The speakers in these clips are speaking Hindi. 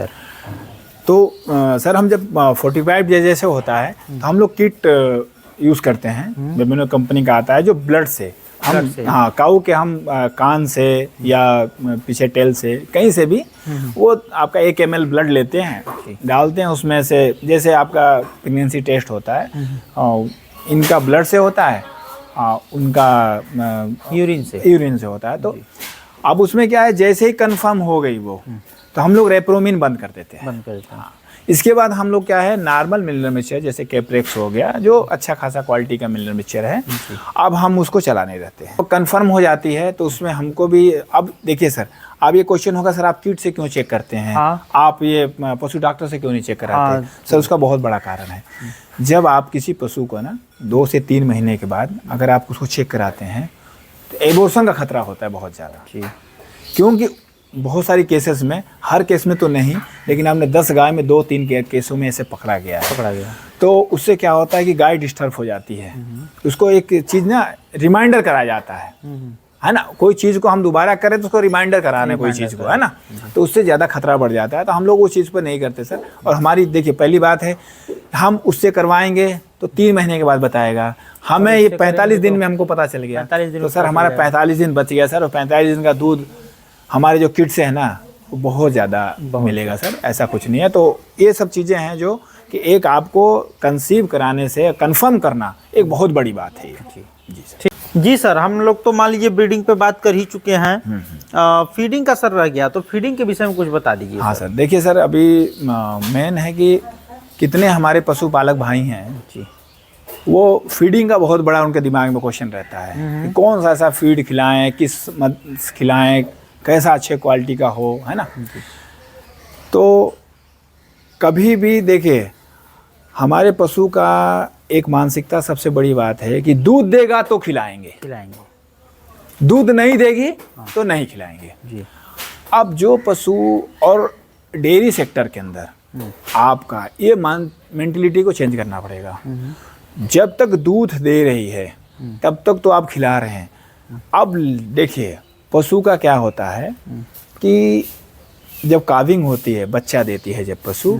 सर। तो सर हम जब 45 डे जैसे होता है तो हम लोग किट यूज़ करते हैं, बेबिनो कंपनी का आता है जो ब्लड से हम हाँ काऊ के हम कान से या पीछे टेल से कहीं से भी वो आपका 1 ml ब्लड लेते हैं, डालते हैं उसमें से, जैसे आपका प्रेगनेंसी टेस्ट होता है इनका ब्लड से होता है, उनका यूरिन से होता है। तो अब उसमें क्या है, जैसे ही कंफर्म हो गई वो तो हम लोग रेप्रोमिन बंद कर देते हैं। हाँ। इसके बाद हम लोग क्या है, नॉर्मल मिनरल मिक्सचर जैसे कैप्रेक्स हो गया जो अच्छा खासा क्वालिटी का मिनरल मिक्सचर है, अब हम उसको चलाने रहते हैं। तो कंफर्म हो जाती है तो उसमें हमको भी, अब देखिए सर, अब ये क्वेश्चन होगा सर आप किट से क्यों चेक करते हैं, आप ये पशु डॉक्टर से क्यों नहीं चेक कराते? सर उसका बहुत बड़ा कारण है, जब आप किसी पशु को ना 2 से 3 महीने के बाद अगर आप उसको चेक कराते हैं तो एबॉर्शन का खतरा होता है बहुत ज़्यादा, क्योंकि बहुत सारी केसेस में, हर केस में तो नहीं, लेकिन हमने 10 गाय में 2-3 केसों में ऐसे पकड़ा गया। तो उससे क्या होता है कि गाय डिस्टर्ब हो जाती है, उसको एक चीज़ ना रिमाइंडर कराया जाता है ना, कोई चीज़ को हम दोबारा करें तो उसको रिमाइंडर कराना है कोई चीज़ को, है ना, तो उससे ज़्यादा खतरा बढ़ जाता है। तो हम लोग उस चीज़ पर नहीं करते सर। और हमारी देखिए पहली बात है, हम उससे करवाएंगे तो 3 महीने के बाद बताएगा, हमें ये 45 दिन में हमको पता चल गया, तो सर हमारा 45 दिन बच गया सर, और 45 दिन का दूध हमारे जो किट से है ना वो बहुत ज़्यादा मिलेगा सर, ऐसा कुछ नहीं है। तो ये सब चीज़ें हैं जो कि एक आपको कंसीव कराने से कंफर्म करना एक बहुत बड़ी बात है। जी सर। जी सर, हम लोग तो मान लीजिए ब्रीडिंग पे बात कर ही चुके हैं, फीडिंग का सर रह गया, तो फीडिंग के विषय में कुछ बता दीजिए। हाँ सर, देखिए सर, अभी मेन है कि कितने हमारे पशुपालक भाई हैं जी, वो फीडिंग का बहुत बड़ा उनके दिमाग में क्वेश्चन रहता है कि कौन सा ऐसा फीड खिलाएं, किस मत खिलाएं, कैसा अच्छे क्वालिटी का हो, है ना। तो कभी भी देखिए हमारे पशु का एक मानसिकता सबसे बड़ी बात है कि दूध देगा तो खिलाएंगे, दूध नहीं देगी तो नहीं खिलाएंगे जी। अब जो पशु और डेयरी सेक्टर के अंदर आपका ये मेंटलिटी को चेंज करना पड़ेगा। जब तक दूध दे रही है तब तक तो आप खिला रहे हैं। अब देखिए पशु का क्या होता है कि जब काविंग होती है, बच्चा देती है जब पशु,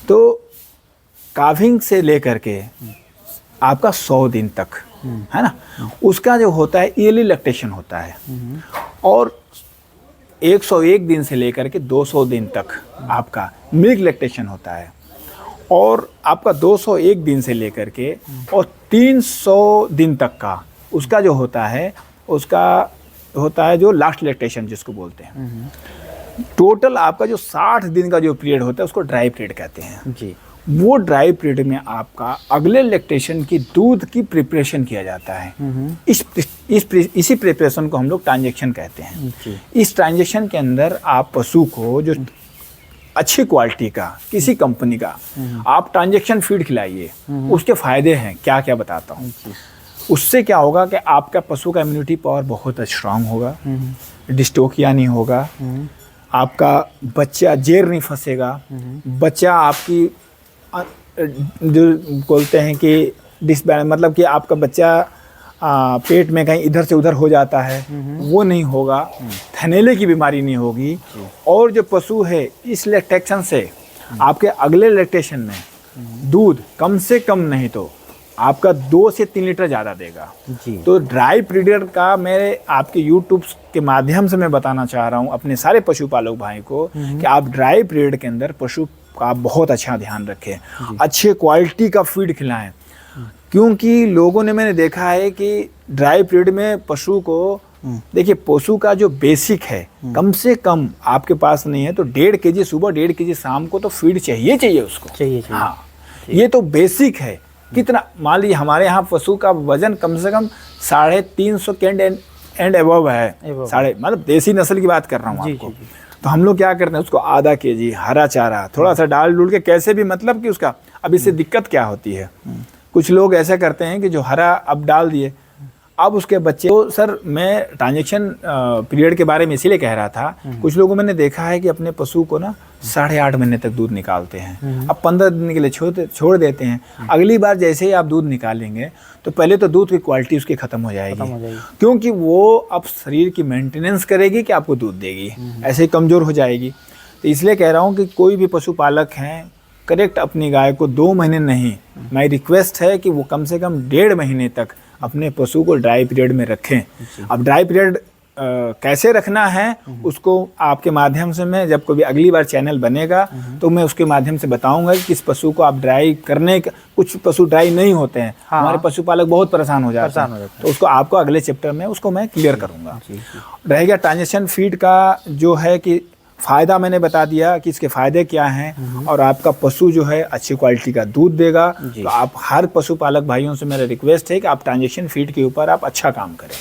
तो काविंग से लेकर के आपका 100 दिन तक, है ना, उसका जो होता है ईयरली लैक्टेशन होता है, और 101 दिन से लेकर के 200 दिन तक आपका मिल्क लैक्टेशन होता है, और आपका 201 दिन से लेकर के और 300 दिन तक का उसका जो होता है, उसका होता है जो लास्ट लैक्टेशन जिसको बोलते हैं। टोटल आपका जो 60 दिन का जो पीरियड होता है उसको ड्राई पीरियड कहते हैं जी। वो ड्राई पीरियड में आपका अगले लैक्टेशन की दूध की प्रिपरेशन किया जाता है। इसी प्रिपरेशन को हम लोग ट्रांजेक्शन कहते हैं। इस ट्रांजेक्शन के अंदर आप पशु को जो अच्छी क्वालिटी का किसी कंपनी का आप ट्रांजेक्शन फीड खिलाइए, उसके फायदे हैं क्या क्या बताता हूँ। उससे क्या होगा कि आपका पशु का इम्यूनिटी पावर बहुत स्ट्रांग होगा, डिस्टोकिया नहीं होगा, आपका बच्चा जेर नहीं फंसेगा, बच्चा आपकी जो बोलते हैं कि मतलब कि आपका बच्चा पेट में कहीं इधर से उधर हो जाता है वो नहीं होगा, थनैले की बीमारी नहीं होगी। और जो पशु है इस लैक्टेशन से आपके अगले लैक्टेशन में दूध कम से कम नहीं तो आपका 2 से 3 लीटर ज़्यादा देगा जी। तो ड्राई पीरियड का मेरे आपके यूट्यूब के माध्यम से मैं बताना चाह रहा हूँ अपने सारे पशुपालक भाई को कि आप ड्राई पीरियड के अंदर पशु का बहुत अच्छा ध्यान रखें, अच्छे क्वालिटी का फीड खिलाएं, क्योंकि लोगों ने मैंने देखा है कि ड्राई पीरियड में पशु को देखिए पशु का जो बेसिक है कम से कम आपके पास नहीं है तो 1.5 kg सुबह 1.5 kg शाम को तो फीड चाहिए उसको चाहिए। हाँ, ये तो बेसिक है। कितना मान लीजिए हमारे यहाँ पशु का वजन कम से कम 350 कैंड एंड एबव है, मतलब देसी नस्ल की बात कर रहा हूँ आपको। तो हम लोग क्या करते हैं उसको आधा kg हरा चारा थोड़ा सा डाल डूल के कैसे भी, मतलब कि उसका अब इससे दिक्कत क्या होती है, कुछ लोग ऐसा करते हैं कि जो हरा अब डाल दिए अब उसके बच्चे। तो सर मैं ट्रांजेक्शन पीरियड के बारे में इसीलिए कह रहा था, कुछ लोगों मैंने देखा है कि अपने पशु को ना 8.5 महीने तक दूध निकालते हैं, अब 15 दिन के लिए छोड़ देते हैं। अगली बार जैसे ही आप दूध निकालेंगे तो पहले तो दूध की क्वालिटी उसकी खत्म हो जाएगी, क्योंकि वो अब शरीर की मेंटेनेंस करेगी कि आपको दूध देगी, ऐसे ही कमज़ोर हो जाएगी। तो इसलिए कह रहा हूँ कि कोई भी पशुपालक हैं, करेक्ट अपनी गाय को 2 महीने नहीं, मेरी रिक्वेस्ट है कि वो कम से कम 1.5 महीने तक अपने पशु को ड्राई पीरियड में रखें। अब ड्राई पीरियड कैसे रखना है उसको आपके माध्यम से मैं जब कभी अगली बार चैनल बनेगा तो मैं उसके माध्यम से बताऊंगा कि किस पशु को आप ड्राई करने का, कुछ पशु ड्राई नहीं होते हैं। हाँ। हमारे पशुपालक बहुत परेशान हो जाते हैं, तो उसको आपको अगले चैप्टर में उसको मैं क्लियर करूंगा। रह गया ट्रांजिशन फीड का, जो है कि फ़ायदा मैंने बता दिया कि इसके फ़ायदे क्या हैं, और आपका पशु जो है अच्छी क्वालिटी का दूध देगा। तो आप हर पशुपालक भाइयों से मेरा रिक्वेस्ट है कि आप ट्रांजिशन फीड के ऊपर आप अच्छा काम करें।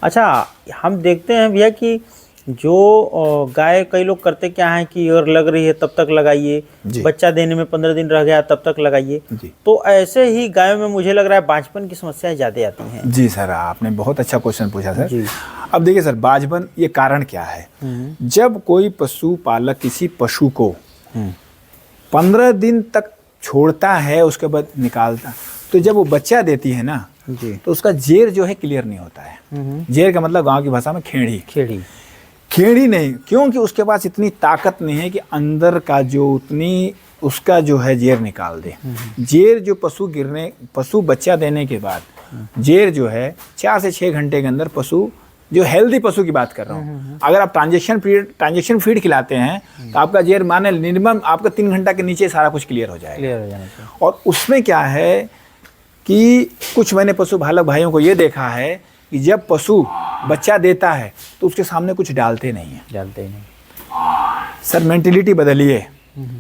अच्छा, हम देखते हैं भैया कि जो गाय कई लोग करते क्या है कि अगर लग रही है तब तक लगाइए, बच्चा देने में 15 दिन रह गया तब तक लगाइए, तो ऐसे ही गायों में मुझे लग रहा है बांझपन की समस्याएं ज़्यादा आती हैं। जी सर, आपने बहुत अच्छा क्वेश्चन पूछा सर। अब देखिए सर, बांझपन ये कारण क्या है? जब कोई पशु पालक किसी पशु को 15 दिन तक छोड़ता है, उसके बाद निकालता, तो जब वो बच्चा देती है ना तो उसका जेर जो है क्लियर नहीं होता है। जेर का मतलब गांव की भाषा में खेड़ी नहीं, क्योंकि उसके पास इतनी ताकत नहीं है कि अंदर का जो उतनी उसका जो है जेर निकाल दे। जेर जो पशु बच्चा देने के बाद जेर जो है 4 से 6 घंटे के अंदर पशु, जो हेल्दी पशु की बात कर रहा हूँ, अगर आप ट्रांजिशन फीड खिलाते हैं तो आपका जेर माने मिनिमम आपका 3 घंटा के नीचे सारा कुछ क्लियर हो जाएगा। और उसमें क्या है कि कुछ मैंने पशुपालक भाइयों को ये देखा है कि जब पशु बच्चा देता है तो उसके सामने कुछ डालते नहीं सर, मेंटेलिटी बदलिए।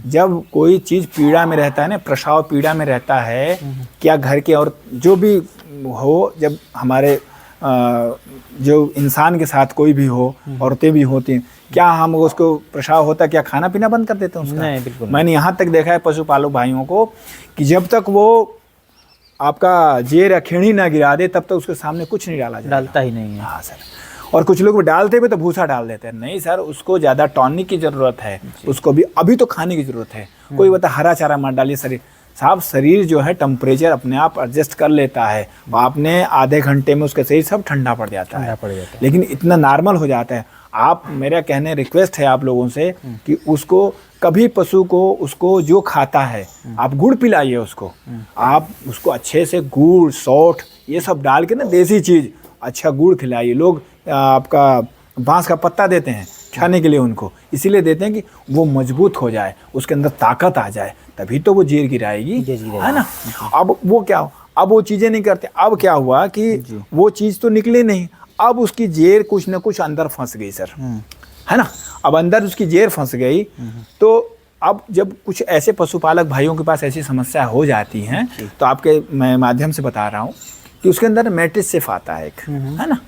जब कोई चीज़ पीड़ा में रहता है ना, प्रसव पीड़ा में रहता है, क्या घर के और जो भी हो, जब हमारे जो इंसान के साथ कोई भी हो, औरतें भी होती हैं, क्या हम उसको प्रसव होता क्या खाना पीना बंद कर देते हैं उसका? नहीं, बिल्कुल। मैंने यहाँ तक देखा है पशुपालक भाइयों को कि जब तक वो आपका जेर या खेड़ी ना गिरा दे तब तक उसके सामने कुछ नहीं डालता ही नहीं है। हाँ सर, और कुछ लोग डालते भी तो भूसा डाल देते हैं। नहीं सर, उसको ज़्यादा टॉनिक की ज़रूरत है, उसको भी अभी तो खाने की ज़रूरत है। कोई बता हरा चारा मत डालिए, शरीर जो है टेम्परेचर अपने आप एडजस्ट कर लेता है, आपने आधे घंटे में उसका शरीर सब ठंडा पड़ जाता है, लेकिन इतना नॉर्मल हो जाता है। आप, मेरा कहने रिक्वेस्ट है आप लोगों से कि उसको कभी पशु को उसको जो खाता है आप गुड़ पिलाइए उसको, आप उसको अच्छे से गुड़ सौंठ ये सब डाल के ना, देसी चीज़ अच्छा गुड़ खिलाइए। लोग आपका बांस का पत्ता देते हैं खाने के लिए, उनको इसीलिए देते हैं कि वो मजबूत हो जाए, उसके अंदर ताकत आ जाए, तभी तो वो जेर गिराएगी, है ना। अब वो क्या, अब वो चीज़ें नहीं करते। अब क्या हुआ कि वो चीज़ तो निकले नहीं, अब उसकी जेर कुछ ना कुछ अंदर फंस गई सर, है ना। अब अंदर उसकी जेर फंस गई, तो अब जब कुछ ऐसे पशुपालक भाइयों के पास ऐसी समस्या हो जाती हैं तो आपके मैं माध्यम से बता रहा हूँ कि उसके अंदर मैट्रिक्स आता है एक, है ना,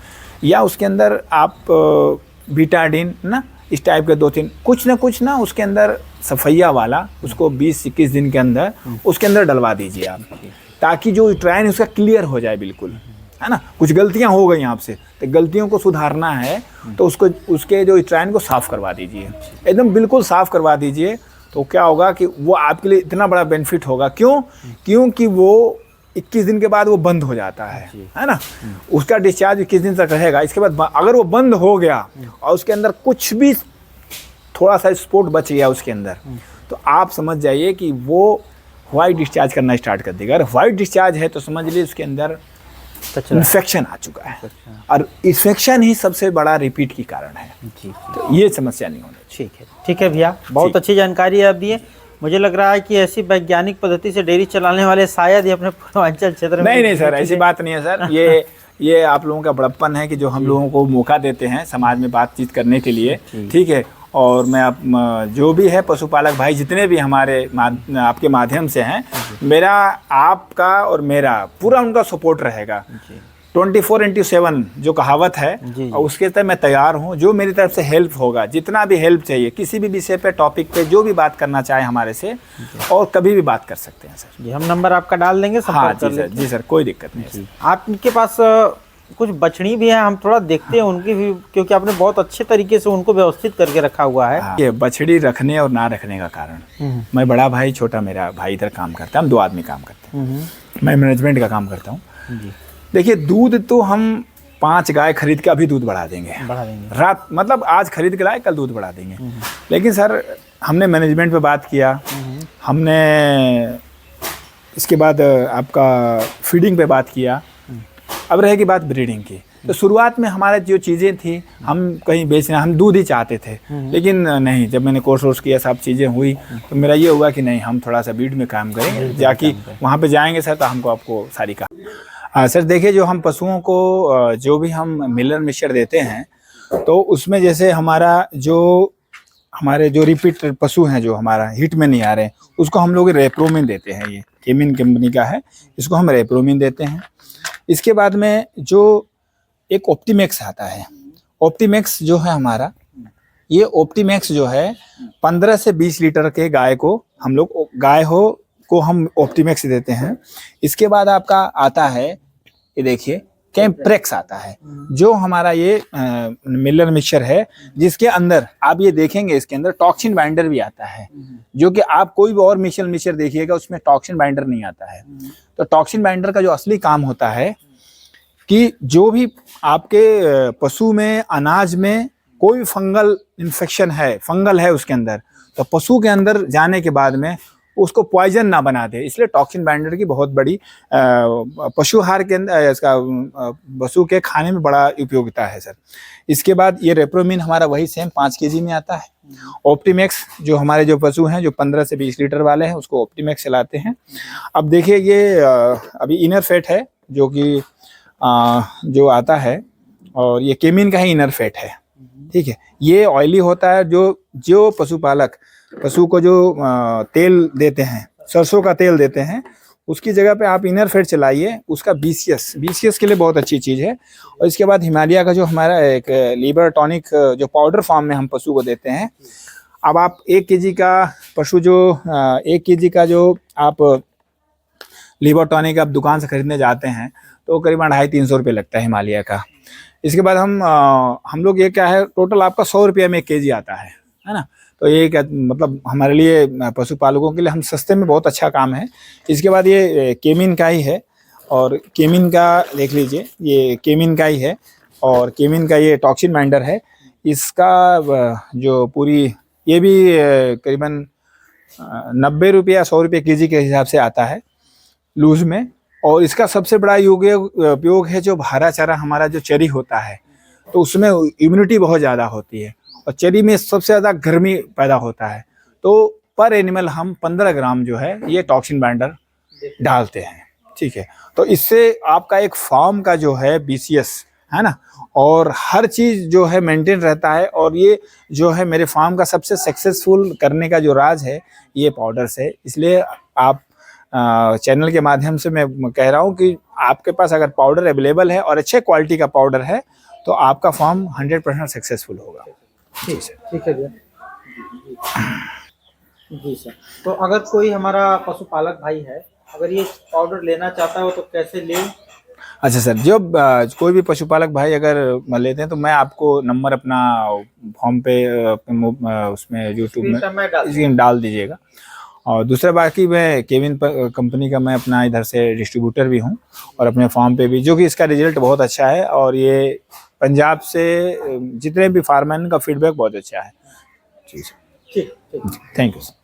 या उसके अंदर आप बीटाडीन ना, इस टाइप के 2-3 कुछ ना उसके अंदर सफैया वाला, उसको 20-21 दिन के अंदर उसके अंदर डलवा दीजिए आप, ताकि जो ट्रेन उसका क्लियर हो जाए बिल्कुल, है ना। कुछ गलतियां हो गई आपसे, तो गलतियों को सुधारना है तो उसको, उसके जो ट्रेन को साफ़ करवा दीजिए, एकदम बिल्कुल साफ़ करवा दीजिए। तो क्या होगा कि वो आपके लिए इतना बड़ा बेनिफिट होगा। क्योंकि वो 21 दिन के बाद वो बंद हो जाता है ना। उसका डिस्चार्ज 21 दिन तक रहेगा। इसके बाद अगर वो बंद हो गया और उसके अंदर कुछ भी थोड़ा सा स्पॉट बच गया उसके अंदर, तो आप समझ जाइए कि वो वाइट डिस्चार्ज करना स्टार्ट कर देगा। अगर वाइट डिस्चार्ज है तो समझ लीजिए उसके अंदर इन्फेक्शन आ चुका है, और इन्फेक्शन ही सबसे बड़ा रिपीट की कारण है। तो ये समस्या नहीं होनी। ठीक है भैया, बहुत अच्छी जानकारी आप दिए। मुझे लग रहा है कि ऐसी वैज्ञानिक पद्धति से डेयरी चलाने वाले शायद ही अपने पूर्वांचल क्षेत्र में। नहीं सर, ऐसी बात नहीं है सर। ये आप लोगों का बड़प्पन है कि जो हम लोगों को मौका देते हैं समाज में बातचीत करने के लिए, ठीक है। और मैं आप जो भी है पशुपालक भाई जितने भी हमारे आपके माध्यम से हैं, मेरा आपका और मेरा पूरा उनका सपोर्ट रहेगा। 24/7 जो कहावत है, और उसके तहत मैं तैयार हूँ। जो मेरी तरफ से हेल्प होगा, जितना भी हेल्प चाहिए, किसी भी विषय पे, टॉपिक पे, जो भी बात करना चाहे हमारे से, और कभी भी बात कर सकते हैं सर। जी, हम नंबर आपका डाल देंगे। हाँ जी सर, कोई दिक्कत नहीं है। आपके पास कुछ बछड़ी भी है, हम थोड़ा देखते हैं उनकी भी, क्योंकि आपने बहुत अच्छे तरीके से उनको व्यवस्थित करके रखा हुआ है। ये बछड़ी रखने और ना रखने का कारण, मैं बड़ा भाई, छोटा मेरा भाई इधर काम करता है, हम 2 आदमी काम करते हैं। मैं मैनेजमेंट का काम करता हूँ। देखिए, दूध तो हम 5 गाय खरीद के अभी दूध बढ़ा देंगे, रात मतलब आज खरीद के लाए कल दूध बढ़ा देंगे। लेकिन सर हमने मैनेजमेंट पे बात किया, हमने इसके बाद आपका फीडिंग पे बात किया, अब रहेगी बात ब्रीडिंग की। तो शुरुआत में हमारा जो चीज़ें थी, हम कहीं बेचना, हम दूध ही चाहते थे, लेकिन नहीं, जब मैंने कोर्स किया, सब चीज़ें हुई, तो मेरा ये हुआ कि नहीं, हम थोड़ा सा ब्रीड में काम करेंगे, जाकि वहाँ पे जाएंगे सर तो हमको आपको सारी काम। सर देखिए, जो हम पशुओं को जो भी हम मिलर मिक्सचर देते हैं, तो उसमें जैसे हमारे जो रिपीट पशु हैं, जो हमारा हिट में नहीं आ रहे हैं, उसको हम लोग रेप्रोमिन देते हैं। ये केमिन कंपनी का है, इसको हम रेप्रोमिन देते हैं। इसके बाद में जो एक ऑप्टीमैक्स आता है, ऑप्टीमैक्स जो है हमारा, ये ऑप्टीमैक्स जो है 15 से 20 लीटर के गाय को हम लोग, गाय को हम ऑप्टीमैक्स देते हैं। इसके बाद आपका आता है, ये देखिए कैम्प्रेक्स आता है, जो हमारा ये मिलर मिक्सचर है, जिसके अंदर आप ये देखेंगे, इसके अंदर टॉक्सिन बाइंडर भी आता है, जो कि आप कोई भी और मिक्सचर देखिएगा उसमें टॉक्सिन बाइंडर नहीं आता है। तो टॉक्सिन बाइंडर का जो असली काम होता है कि जो भी आपके पशु में, अनाज में कोई फंगल इन्फेक्शन है, फंगल है उसके अंदर, तो पशु के अंदर जाने के बाद में उसको पॉइजन ना बना दे, इसलिए टॉक्सिन बाइंडर की बहुत बड़ी पशु आहार के अंदर, इसका पशु के खाने में बड़ा उपयोगिता है सर। इसके बाद ये रेप्रोमिन हमारा वही सेम 5 kg में आता है। ऑप्टीमैक्स जो हमारे जो पशु हैं, जो 15 से 20 लीटर वाले हैं, उसको ऑप्टीमैक्स चलाते हैं। अब देखिए, ये अभी इनर फैट है, जो कि जो आता है, और ये केमिन का ही इनर फैट है, ठीक है। ये ऑयली होता है, जो पशुपालक पशु को जो तेल देते हैं, सरसों का तेल देते हैं, उसकी जगह पे आप इनर फैट चलाइए, उसका बीसीएस के लिए बहुत अच्छी चीज़ है। और इसके बाद हिमालय का जो हमारा एक लीवर टॉनिक जो पाउडर फॉर्म में हम पशु को देते हैं। अब आप 1 kg का पशु जो 1 kg का जो आप लीवर टॉनिक आप दुकान से खरीदने जाते हैं, तो करीबन 250-300 रुपये लगता है हिमालय का। इसके बाद हम लोग ये क्या है, टोटल आपका 100 रुपये में 1 kg आता है ना। तो ये क्या मतलब हमारे लिए पशुपालकों के लिए हम सस्ते में बहुत अच्छा काम है। इसके बाद ये केमिन का ही है, और केमिन का देख लीजिए, ये केमिन का ही है, और केमिन का ये टॉक्सिन बाइंडर है। इसका जो पूरी, ये भी करीबन 90 रुपये या 100 रुपये kg के हिसाब से आता है लूज में। और इसका सबसे बड़ा उपयोग है, जो हरा चारा हमारा जो चरी होता है, तो उसमें इम्यूनिटी बहुत ज़्यादा होती है, और चरी में सबसे ज़्यादा गर्मी पैदा होता है। तो पर एनिमल हम 15 ग्राम जो है ये टॉक्सिन बाइंडर डालते हैं, ठीक है। तो इससे आपका एक फार्म का जो है बीसीएस है ना, और हर चीज़ जो है मेंटेन रहता है। और ये जो है मेरे फार्म का सबसे सक्सेसफुल करने का जो राज है, ये पाउडर से। इसलिए आप चैनल के माध्यम से मैं कह रहा हूँ कि आपके पास अगर पाउडर अवेलेबल है और अच्छे क्वालिटी का पाउडर है, तो आपका फार्म 100% सक्सेसफुल होगा। ठीक है भैया जी सर। तो अगर कोई हमारा पशुपालक भाई है, अगर ये पाउडर लेना चाहता हो तो कैसे ले? अच्छा सर, जब कोई भी पशुपालक भाई अगर लेते हैं, तो मैं आपको नंबर अपना फॉर्म पे उसमें यूट्यूब में डाल दीजिएगा। और दूसरा बाकी मैं केविन कंपनी का मैं अपना इधर से डिस्ट्रीब्यूटर भी हूँ, और अपने फार्म पे भी, जो कि इसका रिजल्ट बहुत अच्छा है। और ये पंजाब से जितने भी फार्मर का फीडबैक बहुत अच्छा है। ठीक, थैंक यू सर।